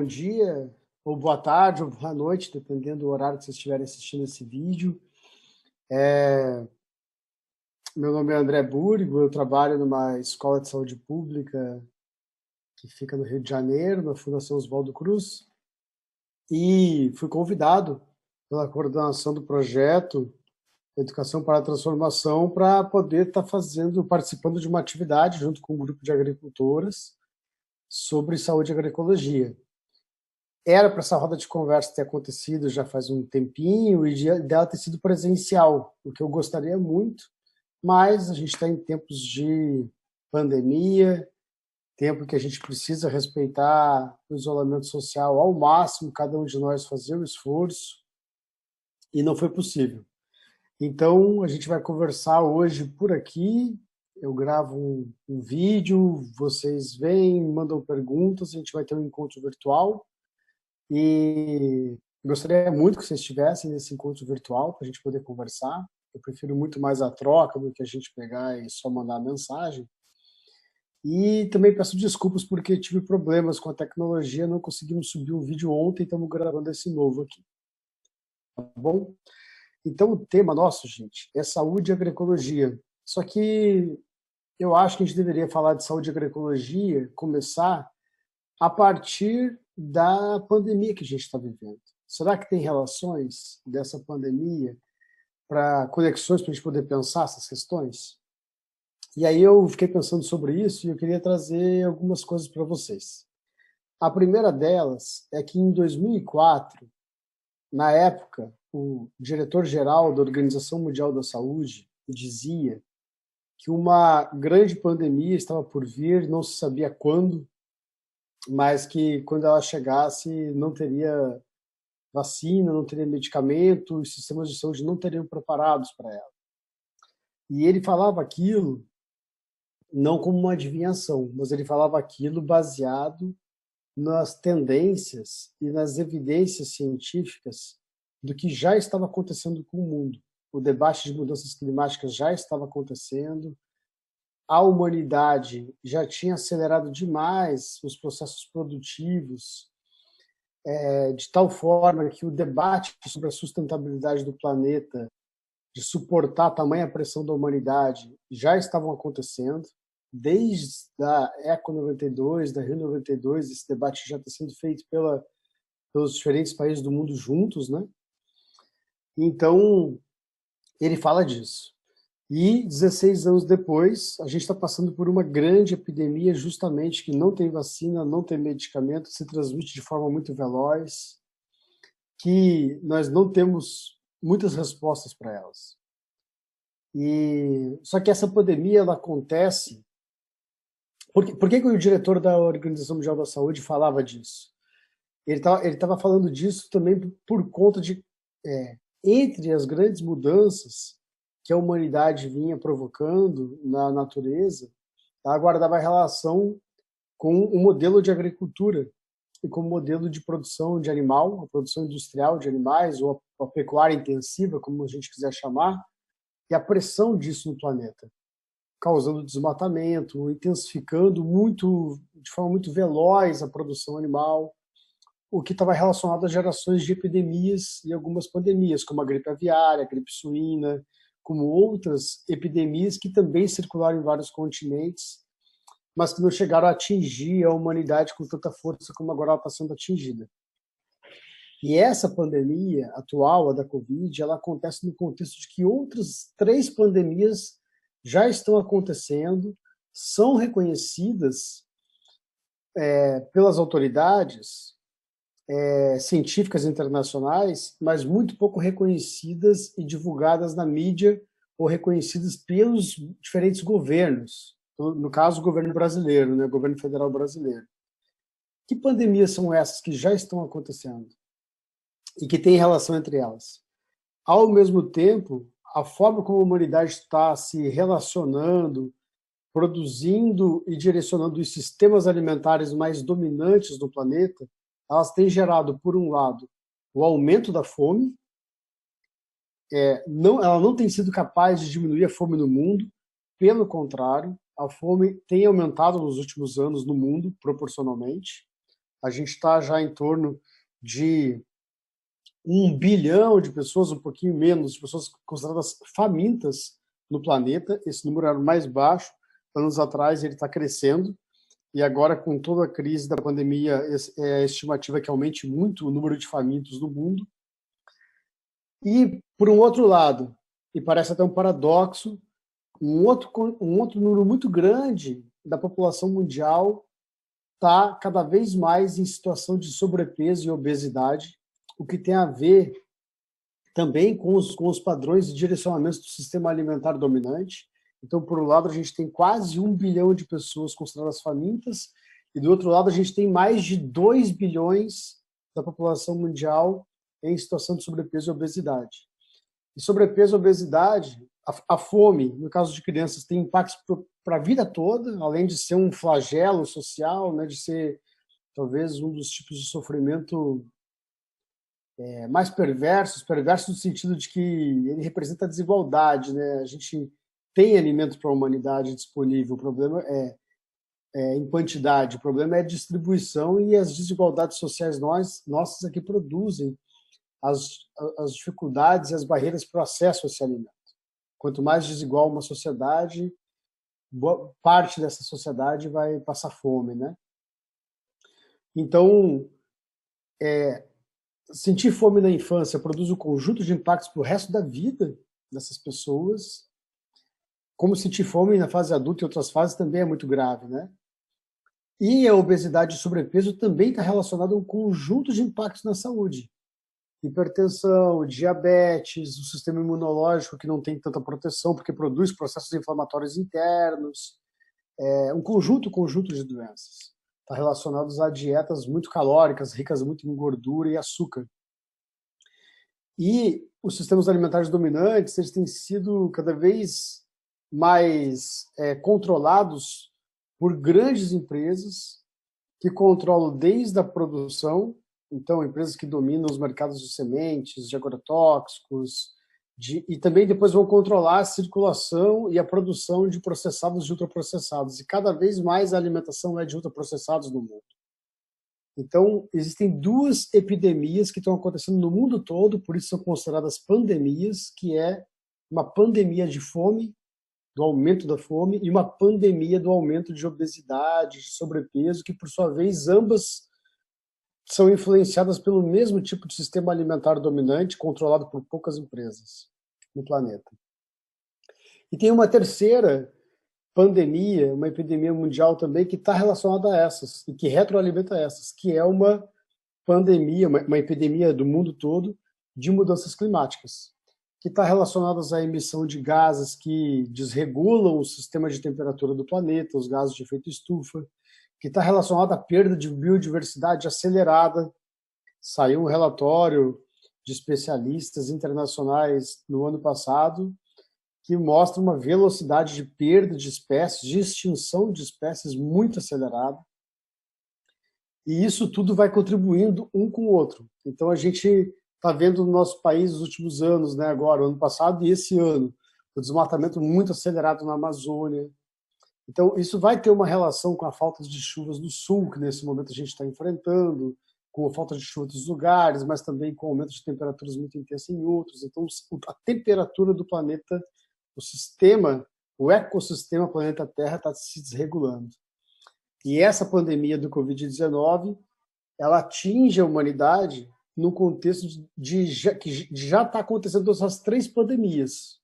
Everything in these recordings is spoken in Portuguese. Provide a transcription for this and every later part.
dia, ou boa tarde, ou boa noite, dependendo do horário que vocês estiverem assistindo esse vídeo. Meu nome é André Búrigo, eu trabalho numa escola de saúde pública que fica no Rio de Janeiro, na Fundação Oswaldo Cruz, e fui convidado pela coordenação do projeto Educação para a Transformação para poder estar participando de uma atividade junto com um grupo de agricultoras sobre saúde e agroecologia. Era para essa roda de conversa ter acontecido já faz um tempinho e dela ter sido presencial, o que eu gostaria muito, mas a gente está em tempos de pandemia, tempo que a gente precisa respeitar o isolamento social ao máximo, cada um de nós fazer o esforço, e não foi possível. Então, a gente vai conversar hoje por aqui, eu gravo um vídeo, vocês vêm, mandam perguntas, a gente vai ter um encontro virtual, e gostaria muito que vocês estivessem nesse encontro virtual para a gente poder conversar. Eu prefiro muito mais a troca do que a gente pegar e só mandar mensagem. E também peço desculpas porque tive problemas com a tecnologia, não conseguimos subir o vídeo ontem, estamos gravando esse novo aqui. Tá bom? Então o tema nosso, gente, é saúde e agroecologia. Só que eu acho que a gente deveria falar de saúde e agroecologia, começar a partir da pandemia que a gente está vivendo. Será que tem relações dessa pandemia para conexões para a gente poder pensar essas questões? E aí eu fiquei pensando sobre isso e eu queria trazer algumas coisas para vocês. A primeira delas é que em 2004, na época, o diretor-geral da Organização Mundial da Saúde dizia que uma grande pandemia estava por vir, não se sabia quando, mas que quando ela chegasse não teria vacina, não teria medicamento, os sistemas de saúde não teriam preparados para ela. E ele falava aquilo não como uma adivinhação, mas ele falava aquilo baseado nas tendências e nas evidências científicas do que já estava acontecendo com o mundo. O debate de mudanças climáticas já estava acontecendo, a humanidade já tinha acelerado demais os processos produtivos, de tal forma que o debate sobre a sustentabilidade do planeta, de suportar tamanha pressão da humanidade, já estavam acontecendo. Desde a Eco 92, da Rio 92, esse debate já está sendo feito pelos diferentes países do mundo juntos, né? Então, ele fala disso. E 16 anos depois, a gente está passando por uma grande epidemia, justamente que não tem vacina, não tem medicamento, se transmite de forma muito veloz, que nós não temos muitas respostas para elas. Só que essa pandemia ela acontece. Por que o diretor da Organização Mundial da Saúde falava disso? Ele estava falando disso também por conta de, entre as grandes mudanças que a humanidade vinha provocando na natureza, ela guardava relação com o modelo de agricultura e com o modelo de produção de animal, a produção industrial de animais, ou a pecuária intensiva, como a gente quiser chamar, e a pressão disso no planeta, causando desmatamento, intensificando de forma muito veloz a produção animal, o que estava relacionado a gerações de epidemias e algumas pandemias, como a gripe aviária, a gripe suína, como outras epidemias que também circularam em vários continentes, mas que não chegaram a atingir a humanidade com tanta força como agora ela está sendo atingida. E essa pandemia atual, a da Covid, ela acontece no contexto de que outras 3 pandemias já estão acontecendo, são reconhecidas pelas autoridades científicas internacionais, mas muito pouco reconhecidas e divulgadas na mídia ou reconhecidas pelos diferentes governos, no caso o governo brasileiro, né, o governo federal brasileiro. Que pandemias são essas que já estão acontecendo e que têm relação entre elas? Ao mesmo tempo, a forma como a humanidade está se relacionando, produzindo e direcionando os sistemas alimentares mais dominantes do planeta, elas têm gerado, por um lado, o aumento da fome. Ela não tem sido capaz de diminuir a fome no mundo, pelo contrário, a fome tem aumentado nos últimos anos no mundo, proporcionalmente. A gente está já em torno de 1 bilhão de pessoas, um pouquinho menos, de pessoas consideradas famintas no planeta. Esse número era o mais baixo. Anos atrás ele está crescendo. E agora, com toda a crise da pandemia, a estimativa é que aumente muito o número de famintos no mundo. E, por um outro lado, e parece até um paradoxo, um outro número muito grande da população mundial está cada vez mais em situação de sobrepeso e obesidade, o que tem a ver também com os padrões de direcionamento do sistema alimentar dominante. Então, por um lado, a gente tem quase 1 bilhão de pessoas consideradas famintas, e do outro lado, a gente tem mais de 2 bilhões da população mundial em situação de sobrepeso e obesidade. E sobrepeso e obesidade, a fome, no caso de crianças, tem impactos para a vida toda, além de ser um flagelo social, né, de ser talvez um dos tipos de sofrimento mais perversos no sentido de que ele representa a desigualdade, né? A gente tem alimento para a humanidade disponível, o problema é em quantidade, o problema é a distribuição e as desigualdades sociais nossas é que produzem as dificuldades e as barreiras para o acesso a esse alimento. Quanto mais desigual uma sociedade, boa parte dessa sociedade vai passar fome, né? Então, sentir fome na infância produz um conjunto de impactos para o resto da vida dessas pessoas. Como sentir fome na fase adulta e outras fases também é muito grave, né? E a obesidade e sobrepeso também está relacionado a um conjunto de impactos na saúde. Hipertensão, diabetes, o sistema imunológico que não tem tanta proteção porque produz processos inflamatórios internos, um conjunto de doenças. Está relacionados a dietas muito calóricas, ricas muito em gordura e açúcar. E os sistemas alimentares dominantes, eles têm sido cada vez mais controlados por grandes empresas que controlam desde a produção, então empresas que dominam os mercados de sementes, de agrotóxicos, e também depois vão controlar a circulação e a produção de processados e ultraprocessados. E cada vez mais a alimentação é de ultraprocessados no mundo. Então, existem 2 epidemias que estão acontecendo no mundo todo, por isso são consideradas pandemias, que é uma pandemia de fome, do aumento da fome, e uma pandemia do aumento de obesidade, de sobrepeso, que, por sua vez, ambas são influenciadas pelo mesmo tipo de sistema alimentar dominante, controlado por poucas empresas no planeta. E tem uma terceira pandemia, uma epidemia mundial também, que está relacionada a essas, e que retroalimenta essas, que é uma pandemia, uma epidemia do mundo todo de mudanças climáticas, que está relacionada à emissão de gases que desregulam o sistema de temperatura do planeta, os gases de efeito estufa, que está relacionada à perda de biodiversidade acelerada. Saiu um relatório de especialistas internacionais no ano passado que mostra uma velocidade de perda de espécies, de extinção de espécies muito acelerada. E isso tudo vai contribuindo um com o outro. Então a gente está vendo no nosso país nos últimos anos, né, agora, o ano passado e esse ano, o desmatamento muito acelerado na Amazônia. Então isso vai ter uma relação com a falta de chuvas no sul, que nesse momento a gente está enfrentando, com a falta de chuva em outros lugares, mas também com o aumento de temperaturas muito intensas em outros. Então a temperatura do planeta, o ecossistema planeta Terra está se desregulando. E essa pandemia do Covid-19, ela atinge a humanidade no contexto que já está acontecendo essas 3 pandemias.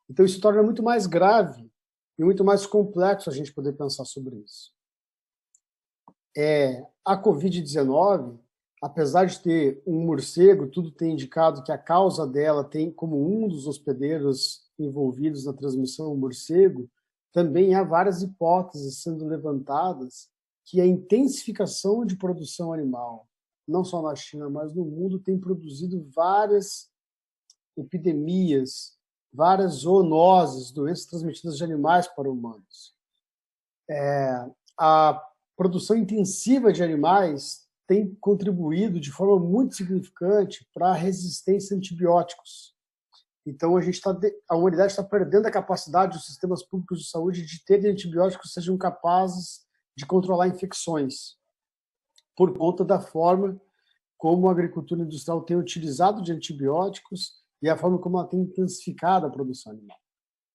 Então isso torna muito mais grave e muito mais complexo a gente poder pensar sobre isso. A Covid-19, apesar de ter um morcego, tudo tem indicado que a causa dela tem como um dos hospedeiros envolvidos na transmissão o morcego, também há várias hipóteses sendo levantadas que a intensificação de produção animal, não só na China, mas no mundo, tem produzido várias epidemias, várias zoonoses, doenças transmitidas de animais para humanos. A produção intensiva de animais tem contribuído de forma muito significante para a resistência a antibióticos. Então a humanidade está perdendo a capacidade dos sistemas públicos de saúde de terem antibióticos que sejam capazes de controlar infecções. por conta da forma como a agricultura industrial tem utilizado de antibióticos e a forma como ela tem intensificado a produção animal.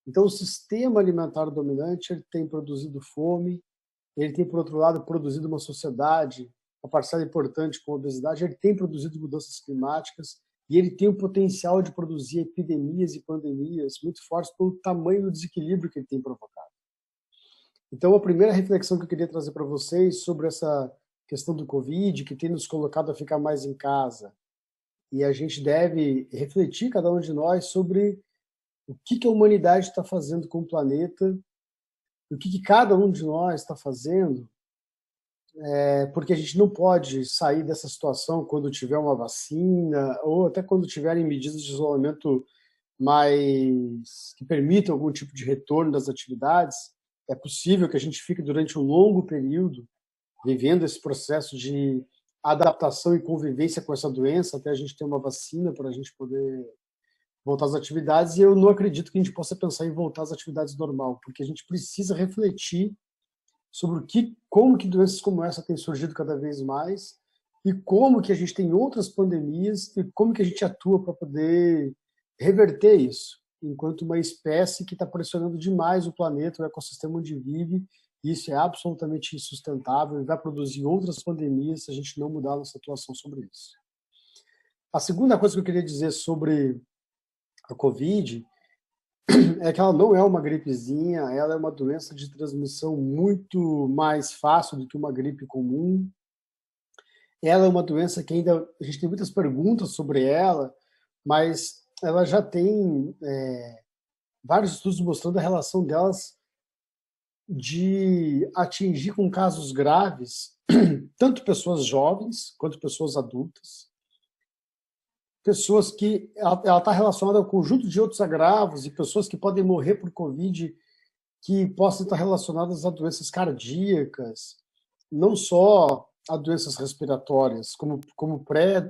Então, o sistema alimentar dominante ele tem produzido fome, ele tem, por outro lado, produzido uma sociedade, uma parcela importante com obesidade, ele tem produzido mudanças climáticas e ele tem o potencial de produzir epidemias e pandemias muito fortes pelo tamanho do desequilíbrio que ele tem provocado. Então, a primeira reflexão que eu queria trazer para vocês sobre essa questão do Covid, que tem nos colocado a ficar mais em casa, e a gente deve refletir, cada um de nós, sobre o que a humanidade está fazendo com o planeta, o que cada um de nós está fazendo, porque a gente não pode sair dessa situação quando tiver uma vacina, ou até quando tiverem medidas de isolamento mais que permitam algum tipo de retorno das atividades. É possível que a gente fique durante um longo período vivendo esse processo de adaptação e convivência com essa doença, até a gente ter uma vacina para a gente poder voltar às atividades, e eu não acredito que a gente possa pensar em voltar às atividades normal, porque a gente precisa refletir sobre como que doenças como essa têm surgido cada vez mais, e como que a gente tem outras pandemias, e como que a gente atua para poder reverter isso, enquanto uma espécie que está pressionando demais o planeta, o ecossistema onde vive. Isso é absolutamente insustentável e vai produzir outras pandemias se a gente não mudar a nossa atuação sobre isso. A segunda coisa que eu queria dizer sobre a Covid é que ela não é uma gripezinha, ela é uma doença de transmissão muito mais fácil do que uma gripe comum. Ela é uma doença que ainda a gente tem muitas perguntas sobre ela, mas ela já tem vários estudos mostrando a relação delas de atingir com casos graves tanto pessoas jovens quanto pessoas adultas, pessoas que ela está relacionada ao conjunto de outros agravos e pessoas que podem morrer por Covid que possam estar relacionadas a doenças cardíacas, não só a doenças respiratórias, como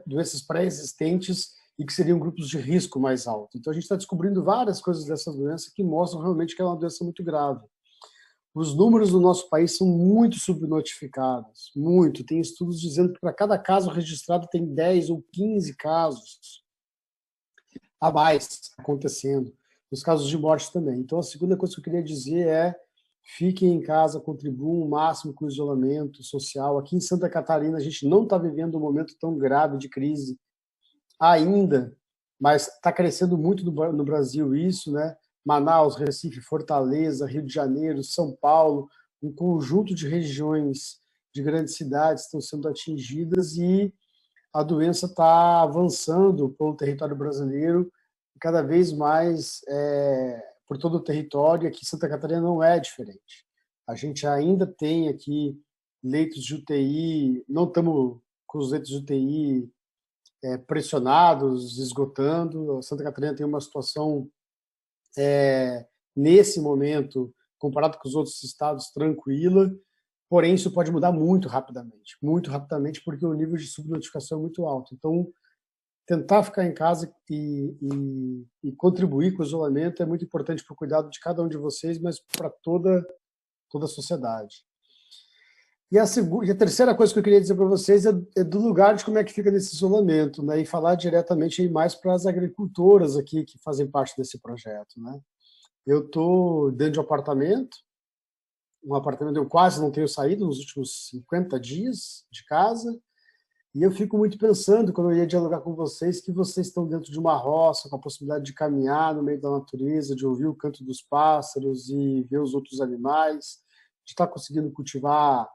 doenças pré-existentes e que seriam grupos de risco mais alto. Então a gente está descobrindo várias coisas dessa doença que mostram realmente que ela é uma doença muito grave. Os números do nosso país são muito subnotificados, muito. Tem estudos dizendo que para cada caso registrado tem 10 ou 15 casos a mais acontecendo. Os casos de morte também. Então, a segunda coisa que eu queria dizer é fiquem em casa, contribuam o máximo com o isolamento social. Aqui em Santa Catarina, a gente não está vivendo um momento tão grave de crise ainda, mas está crescendo muito no Brasil isso, né? Manaus, Recife, Fortaleza, Rio de Janeiro, São Paulo, um conjunto de regiões de grandes cidades estão sendo atingidas e a doença está avançando pelo território brasileiro cada vez mais por todo o território. Aqui em Santa Catarina não é diferente. A gente ainda tem aqui leitos de UTI, não estamos com os leitos de UTI pressionados, esgotando. A Santa Catarina tem uma situação nesse momento, comparado com os outros estados, tranquila, porém isso pode mudar muito rapidamente, porque o nível de subnotificação é muito alto. Então, tentar ficar em casa e contribuir com o isolamento é muito importante para o cuidado de cada um de vocês, mas para toda a sociedade. E a terceira coisa que eu queria dizer para vocês é do lugar de como é que fica nesse isolamento, né? E falar diretamente aí mais para as agricultoras aqui que fazem parte desse projeto, né? Eu estou dentro de um apartamento eu quase não tenho saído nos últimos 50 dias de casa, e eu fico muito pensando, quando eu ia dialogar com vocês, que vocês estão dentro de uma roça, com a possibilidade de caminhar no meio da natureza, de ouvir o canto dos pássaros e ver os outros animais, de estar conseguindo cultivar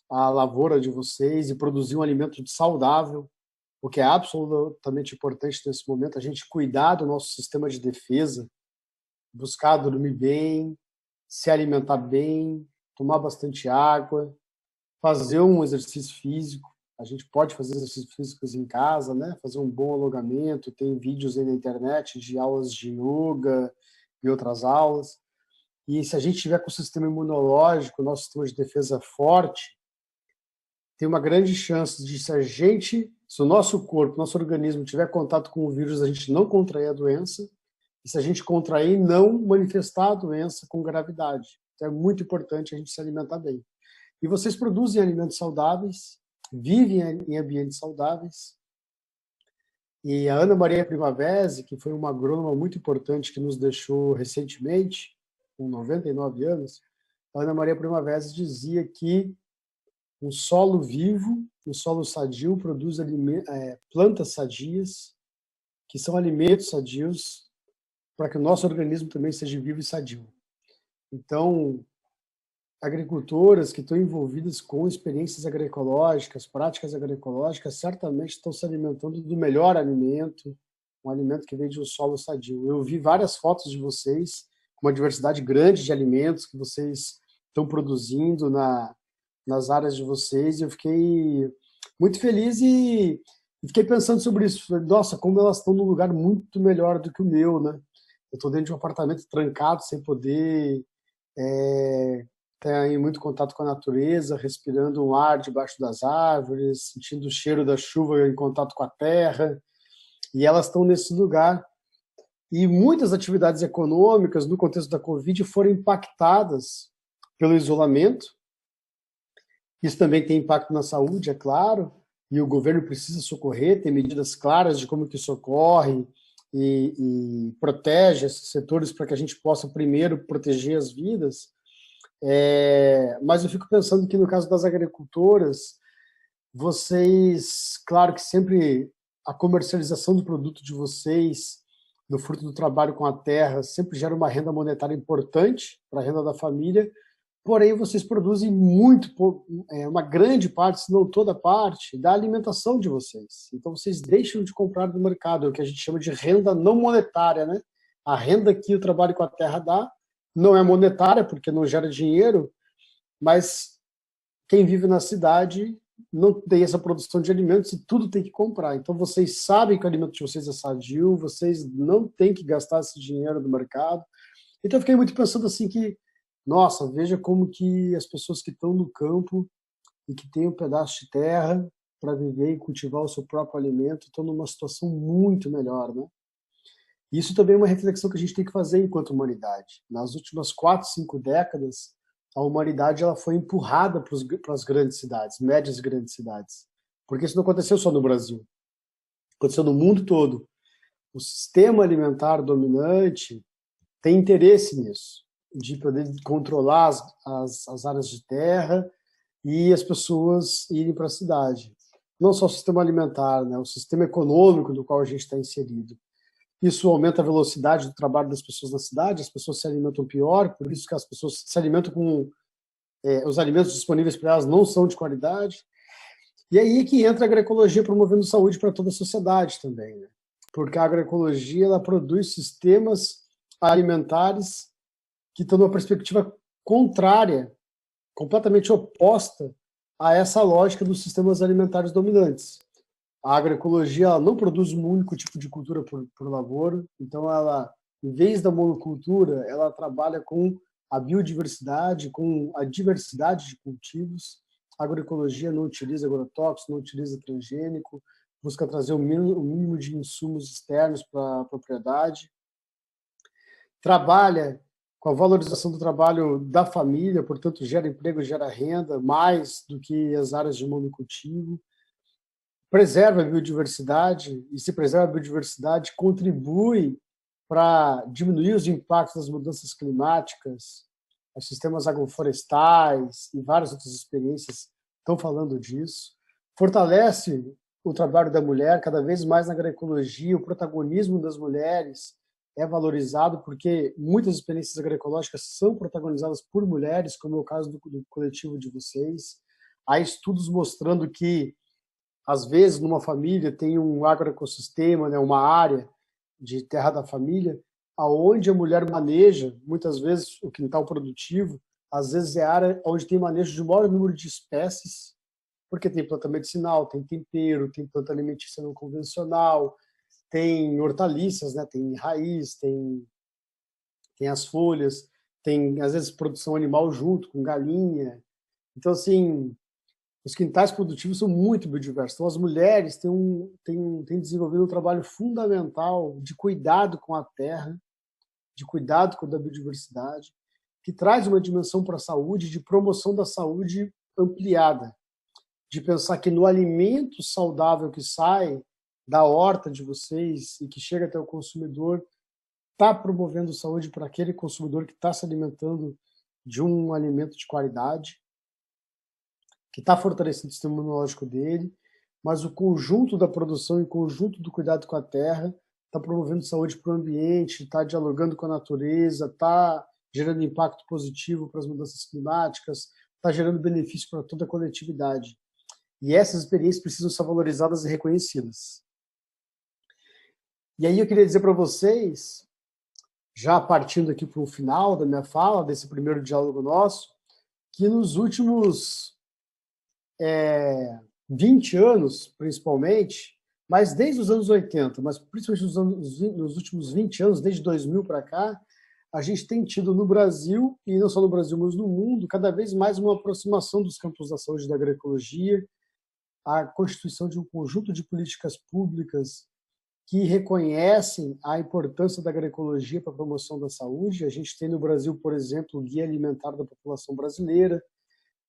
a lavoura de vocês e produzir um alimento saudável, o que é absolutamente importante nesse momento, a gente cuidar do nosso sistema de defesa, buscar dormir bem, se alimentar bem, tomar bastante água, fazer um exercício físico. A gente pode fazer exercícios físicos em casa, né? Fazer um bom alongamento, tem vídeos aí na internet de aulas de yoga e outras aulas. E se a gente tiver com o sistema imunológico, o nosso sistema de defesa forte, tem uma grande chance de, se o nosso corpo, nosso organismo tiver contato com o vírus, a gente não contrair a doença, e se a gente contrair, não manifestar a doença com gravidade. Então é muito importante a gente se alimentar bem. E vocês produzem alimentos saudáveis, vivem em ambientes saudáveis. E a Ana Maria Primavesi, que foi uma agrônoma muito importante que nos deixou recentemente, com 99 anos, a Ana Maria Primavesi dizia que um solo vivo, um solo sadio, produz plantas sadias, que são alimentos sadios, para que o nosso organismo também seja vivo e sadio. Então, agricultoras que estão envolvidas com experiências agroecológicas, práticas agroecológicas, certamente estão se alimentando do melhor alimento, um alimento que vem de um solo sadio. Eu vi várias fotos de vocês, com uma diversidade grande de alimentos que vocês estão produzindo nas áreas de vocês, e eu fiquei muito feliz e fiquei pensando sobre isso. Falei, nossa, como elas estão num lugar muito melhor do que o meu, né? Eu estou dentro de um apartamento trancado, sem poder ter muito contato com a natureza, respirando um ar debaixo das árvores, sentindo o cheiro da chuva em contato com a terra, e elas estão nesse lugar. E muitas atividades econômicas, no contexto da Covid, foram impactadas pelo isolamento. Isso também tem impacto na saúde, é claro, e o governo precisa socorrer, tem medidas claras de como que socorre e protege esses setores para que a gente possa primeiro proteger as vidas. Mas eu fico pensando que no caso das agricultoras, vocês, claro que sempre a comercialização do produto de vocês, do fruto do trabalho com a terra, sempre gera uma renda monetária importante para a renda da família, porém vocês produzem muito, uma grande parte, se não toda parte, da alimentação de vocês. Então vocês deixam de comprar do mercado, é o que a gente chama de renda não monetária, né? A renda que o trabalho com a terra dá não é monetária, porque não gera dinheiro, mas quem vive na cidade não tem essa produção de alimentos e tudo tem que comprar. Então vocês sabem que o alimento de vocês é sadio, vocês não têm que gastar esse dinheiro no mercado. Então eu fiquei muito pensando assim que, nossa, veja como que as pessoas que estão no campo e que têm um pedaço de terra para viver e cultivar o seu próprio alimento estão numa situação muito melhor, né? Isso também é uma reflexão que a gente tem que fazer enquanto humanidade. Nas últimas 4, 5 décadas, a humanidade ela foi empurrada para as grandes cidades, médias e grandes cidades. Porque isso não aconteceu só no Brasil, aconteceu no mundo todo. O sistema alimentar dominante tem interesse nisso, de poder controlar as áreas de terra e as pessoas irem para a cidade. Não só o sistema alimentar, né, o sistema econômico no qual a gente está inserido. Isso aumenta a velocidade do trabalho das pessoas na cidade, as pessoas se alimentam pior, por isso que as pessoas se alimentam com... os alimentos disponíveis para elas não são de qualidade. E aí que entra a agroecologia promovendo saúde para toda a sociedade também, né? Porque a agroecologia ela produz sistemas alimentares que estão numa perspectiva contrária, completamente oposta a essa lógica dos sistemas alimentares dominantes. A agroecologia ela não produz um único tipo de cultura por lavoura, então ela, em vez da monocultura, ela trabalha com a biodiversidade, com a diversidade de cultivos. A agroecologia não utiliza agrotóxicos, não utiliza transgênico, busca trazer o mínimo de insumos externos para a propriedade. Trabalha com a valorização do trabalho da família, portanto, gera emprego, gera renda, mais do que as áreas de monocultivo. Preserva a biodiversidade, e se preserva a biodiversidade, contribui para diminuir os impactos das mudanças climáticas, os sistemas agroflorestais e várias outras experiências estão falando disso. Fortalece o trabalho da mulher, cada vez mais na agroecologia, o protagonismo das mulheres é valorizado, porque muitas experiências agroecológicas são protagonizadas por mulheres, como é o caso do coletivo de vocês. Há estudos mostrando que às vezes, numa família, tem um agroecossistema, né, uma área de terra da família, aonde a mulher maneja, muitas vezes, o quintal produtivo, às vezes é a área onde tem manejo de maior número de espécies, porque tem planta medicinal, tem tempero, tem planta alimentícia não convencional, tem hortaliças, né, tem raiz, tem as folhas, tem, às vezes, produção animal junto, com galinha. Então, assim, os quintais produtivos são muito biodiversos. Então, as mulheres têm desenvolvido um trabalho fundamental de cuidado com a terra, de cuidado com a biodiversidade, que traz uma dimensão para a saúde, de promoção da saúde ampliada, de pensar que no alimento saudável que sai da horta de vocês e que chega até o consumidor, está promovendo saúde para aquele consumidor que está se alimentando de um alimento de qualidade, que está fortalecendo o sistema imunológico dele, mas o conjunto da produção e o conjunto do cuidado com a terra está promovendo saúde para o ambiente, está dialogando com a natureza, está gerando impacto positivo para as mudanças climáticas, está gerando benefício para toda a coletividade. E essas experiências precisam ser valorizadas e reconhecidas. E aí eu queria dizer para vocês, já partindo aqui para o final da minha fala, desse primeiro diálogo nosso, que nos últimos 20 anos, principalmente, mas desde os anos 80, mas principalmente nos últimos 20 anos, desde 2000 para cá, a gente tem tido no Brasil, e não só no Brasil, mas no mundo, cada vez mais uma aproximação dos campos da saúde e da agroecologia, a constituição de um conjunto de políticas públicas que reconhecem a importância da agroecologia para a promoção da saúde. A gente tem no Brasil, por exemplo, o Guia Alimentar da População Brasileira,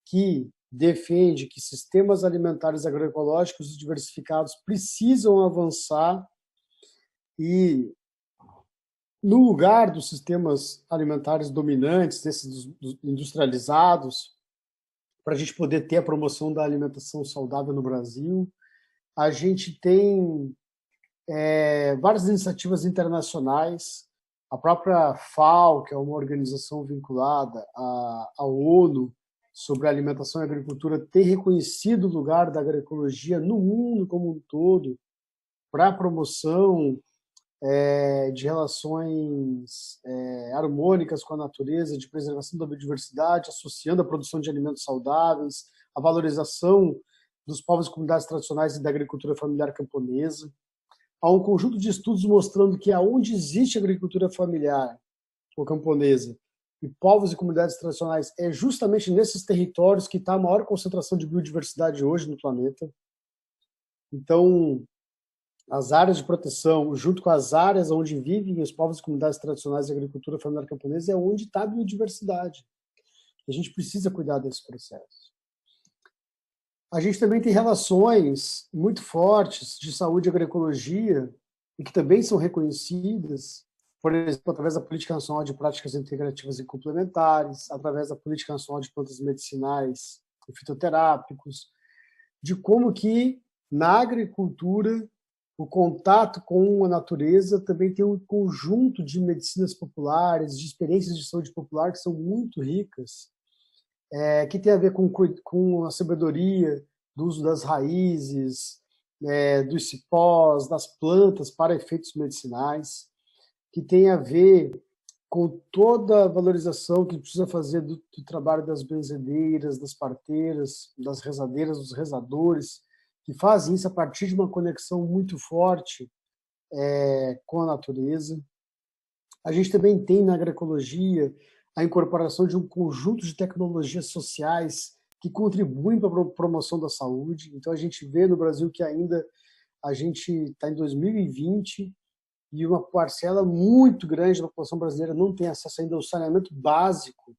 que defende que sistemas alimentares agroecológicos e diversificados precisam avançar e, no lugar dos sistemas alimentares dominantes, desses industrializados, para a gente poder ter a promoção da alimentação saudável no Brasil. A gente tem várias iniciativas internacionais, a própria FAO, que é uma organização vinculada à ONU sobre a alimentação e agricultura, tem reconhecido o lugar da agroecologia no mundo como um todo para a promoção de relações harmônicas com a natureza, de preservação da biodiversidade, associando a produção de alimentos saudáveis, a valorização dos povos e comunidades tradicionais e da agricultura familiar camponesa. Há um conjunto de estudos mostrando que aonde existe agricultura familiar ou camponesa e povos e comunidades tradicionais é justamente nesses territórios que está a maior concentração de biodiversidade hoje no planeta. Então, as áreas de proteção, junto com as áreas onde vivem os povos e comunidades tradicionais e agricultura familiar camponesa, é onde está a biodiversidade. A gente precisa cuidar desse processo. A gente também tem relações muito fortes de saúde e agroecologia, e que também são reconhecidas, por exemplo, através da Política Nacional de Práticas Integrativas e Complementares, através da Política Nacional de Plantas Medicinais e Fitoterápicos, de como que, na agricultura, o contato com a natureza também tem um conjunto de medicinas populares, de experiências de saúde popular que são muito ricas, que tem a ver com a sabedoria do uso das raízes, dos cipós, das plantas para efeitos medicinais, que tem a ver com toda a valorização que precisa fazer do trabalho das benzedeiras, das parteiras, das rezadeiras, dos rezadores, que fazem isso a partir de uma conexão muito forte com a natureza. A gente também tem na agroecologia a incorporação de um conjunto de tecnologias sociais que contribuem para a promoção da saúde. Então, a gente vê no Brasil que ainda a gente está em 2020 e uma parcela muito grande da população brasileira não tem acesso ainda ao saneamento básico.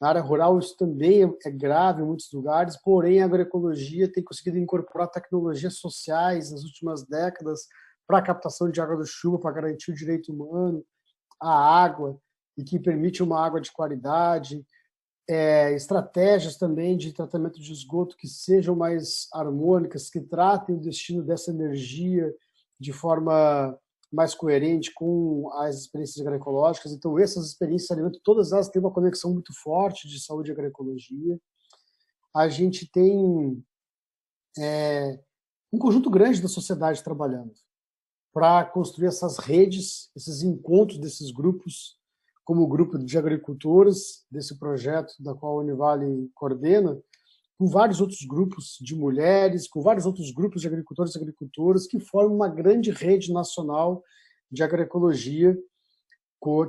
Na área rural isso também é grave em muitos lugares, porém a agroecologia tem conseguido incorporar tecnologias sociais nas últimas décadas para a captação de água do chuva, para garantir o direito humano à água, e que permite uma água de qualidade, estratégias também de tratamento de esgoto que sejam mais harmônicas, que tratem o destino dessa energia de forma mais coerente com as experiências agroecológicas. Então, essas experiências de alimento, todas elas têm uma conexão muito forte de saúde e agroecologia. A gente tem um conjunto grande da sociedade trabalhando para construir essas redes, esses encontros desses grupos, como o grupo de agricultores desse projeto da qual a Univale coordena, com vários outros grupos de mulheres, com vários outros grupos de agricultores e agricultoras que formam uma grande rede nacional de agroecologia,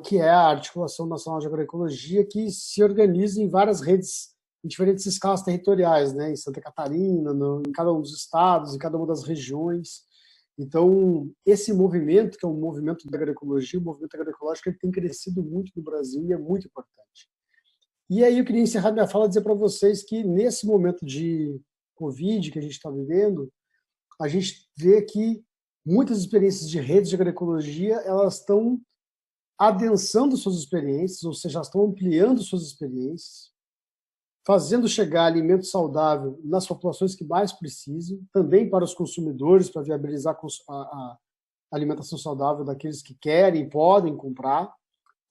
que é a Articulação Nacional de Agroecologia, que se organiza em várias redes em diferentes escalas territoriais, né? Em Santa Catarina, em cada um dos estados, em cada uma das regiões. Então, esse movimento, que é um movimento da agroecologia, o movimento agroecológico, ele tem crescido muito no Brasil e é muito importante. E aí eu queria encerrar minha fala e dizer para vocês que nesse momento de Covid que a gente está vivendo, a gente vê que muitas experiências de redes de agroecologia, elas estão adensando suas experiências, ou seja, elas estão ampliando suas experiências, fazendo chegar alimento saudável nas populações que mais precisam, também para os consumidores, para viabilizar a alimentação saudável daqueles que querem e podem comprar.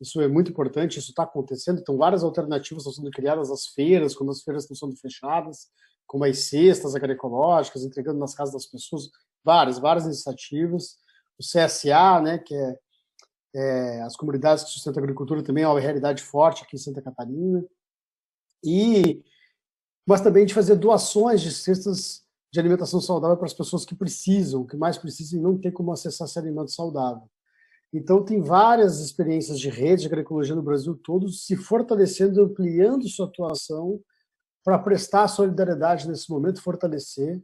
Isso é muito importante, isso está acontecendo. Então, várias alternativas estão sendo criadas às feiras, quando as feiras estão sendo fechadas, como as cestas agroecológicas, entregando nas casas das pessoas, várias iniciativas. O CSA, né, que as comunidades que sustentam a agricultura, também é uma realidade forte aqui em Santa Catarina. Mas também de fazer doações de cestas de alimentação saudável para as pessoas que precisam, que mais precisam e não tem como acessar esse alimento saudável. Então, tem várias experiências de rede de agroecologia no Brasil todo se fortalecendo, ampliando sua atuação para prestar solidariedade nesse momento, fortalecer.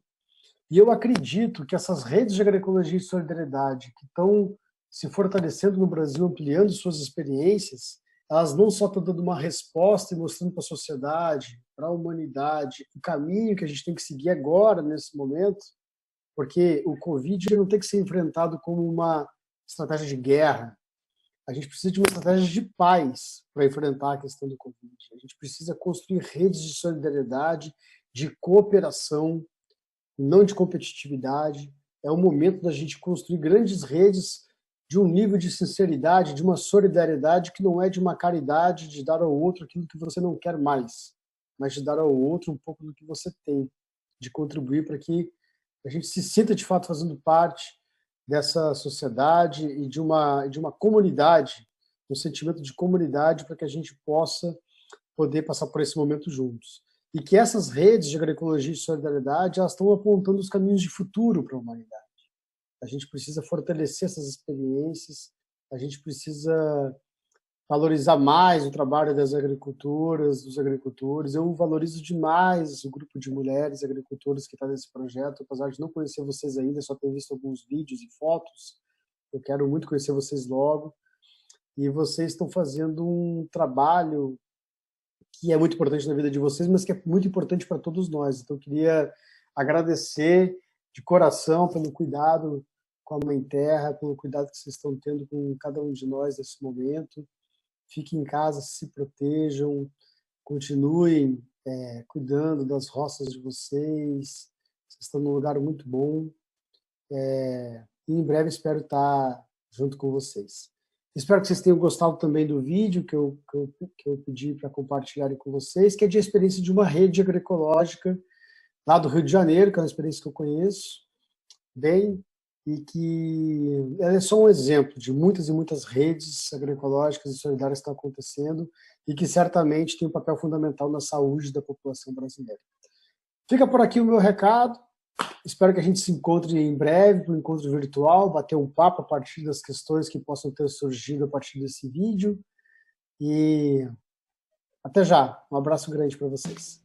E eu acredito que essas redes de agroecologia e solidariedade que estão se fortalecendo no Brasil, ampliando suas experiências, elas não só estão dando uma resposta e mostrando para a sociedade, para a humanidade, o caminho que a gente tem que seguir agora, nesse momento, porque o Covid não tem que ser enfrentado como uma estratégia de guerra. A gente precisa de uma estratégia de paz para enfrentar a questão do Covid. A gente precisa construir redes de solidariedade, de cooperação, não de competitividade. É o momento da gente construir grandes redes de um nível de sinceridade, de uma solidariedade que não é de uma caridade de dar ao outro aquilo que você não quer mais, mas de dar ao outro um pouco do que você tem, de contribuir para que a gente se sinta de fato fazendo parte dessa sociedade e de uma comunidade, um sentimento de comunidade para que a gente possa poder passar por esse momento juntos. E que essas redes de agroecologia e solidariedade, elas estão apontando os caminhos de futuro para a humanidade. A gente precisa fortalecer essas experiências, a gente precisa valorizar mais o trabalho das agricultoras, dos agricultores. Eu valorizo demais o grupo de mulheres agricultoras que está nesse projeto, apesar de não conhecer vocês ainda, só ter visto alguns vídeos e fotos. Eu quero muito conhecer vocês logo. E vocês estão fazendo um trabalho que é muito importante na vida de vocês, mas que é muito importante para todos nós. Então, eu queria agradecer de coração pelo cuidado com a Mãe Terra, pelo cuidado que vocês estão tendo com cada um de nós nesse momento. Fiquem em casa, se protejam, continuem cuidando das roças de vocês. Vocês estão num lugar muito bom. E em breve espero estar junto com vocês. Espero que vocês tenham gostado também do vídeo que eu pedi para compartilharem com vocês, que é de experiência de uma rede agroecológica lá do Rio de Janeiro, que é uma experiência que eu conheço bem, e que ela é só um exemplo de muitas e muitas redes agroecológicas e solidárias que estão acontecendo e que certamente tem um papel fundamental na saúde da população brasileira. Fica por aqui o meu recado. Espero que a gente se encontre em breve para um encontro virtual, bater um papo a partir das questões que possam ter surgido a partir desse vídeo. E até já. Um abraço grande para vocês.